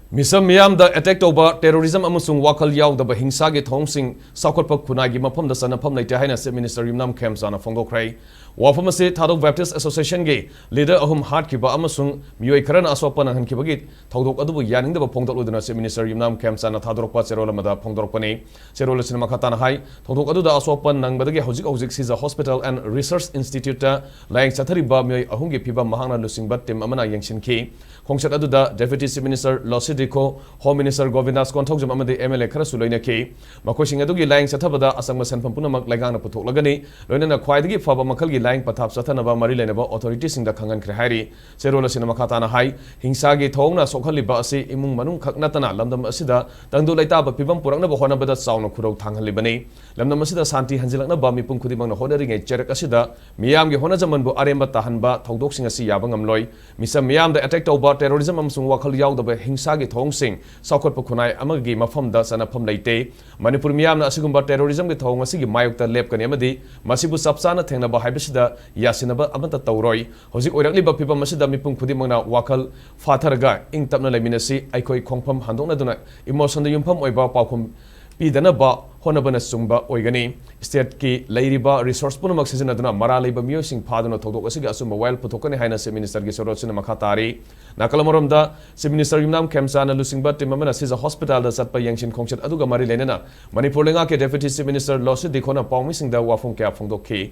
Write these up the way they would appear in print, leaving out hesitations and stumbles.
Misam Miyam the attack over terrorism amusung wakal yaw the bahingsa ge thongsing sakot pak khunagi mafam da sanafam laite haina se minister Yumnam Khemchand phongdokrai wafam se Thoudok Baptist Association ge leader ahum hat ki ba amusung Meeoi kharana aswapan han ki bagi Thoudok adubu yaning da phongdok uduna se minister Yumnam Khemchand Thoudok pa cherola mada phongdok pani cherola sinema khatana hai Thoudok adu da aswapan nang badagi hojik si hospital and research institute ta laing chathari ba Meeoi ahum ge phiba mahangna lusing bat tim amana yangshin ki khongsat adu da deputy chief minister Diko, Home Minister Govindas Konthokjam amadi MLA khara suloina ki makosing adugi laing chathabada asangma senfam punamak lagana puthoklagani loinana khwaidagi faba makhalgi laing pathap sathanaba mari lenaba authority singda khangan khre hairi serola sinama khatana hai hingsa gi thongna sokhaliba asi imung manung khaknatana lamdam asida tangdu laitaba pibam purakna ba honabada chauna khurau thanghalibani lamdam asida santi hanjilakna ba mipung khudimangna honari ngai cherak asida miyam gi honajaman bu aremba tahanba thodok sing asi yabangam loi misam miyam da attack over terrorism amsung wakhal yaudaba hingsa Thongsing, Sakot Pukunai, Amagi, Mafam da Sanapam Laite, Manipur Miam Asugumba terrorism with Thongasi, Mayuk Lep Kanamadi, Masibu Sapsana Tenaba Habishida, Yasinaba Amata Tauroi, Hosi Oraliba Pipa Masida Mipum Kudimana Wakal, Fataraga, Ing Tapna Laminasi, Aikoi Kongpam Handona Duna, Emotion the Yumpam Oiba Paukum. Pidanaba, Honabana Sumba, Oigani, State Ki, Leiba, Resource Punamak Season Aduna, Maral, Leiba, Meeoi, Phaduna, Thoudok, Asigi, Achumba, Wayel, Puthokkani, Haina, Minister Gisorotsin, Makatari, Nakalamoramda, Minister Yumnam Khemchand, Lusing Bat, Mamana, Sis a hospital, the Satpa Yangshin Khemchand, Aduga Mari Lenana, Manipur Lengake, Deputy Chief Minister, Losi, Dikona, Missing the Wafung Cap from Doki.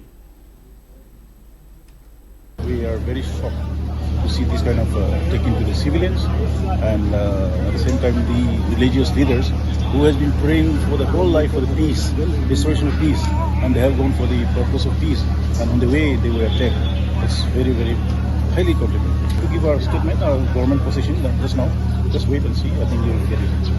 We are very shocked to see this kind of taken to the civilians and at the same time the religious leaders who has been praying for the whole life for the peace, restoration of peace, and they have gone for the purpose of peace, and on the way they were attacked. It's very, very highly complicated. To give our statement, our government position just now, just wait and see. I think you will get it.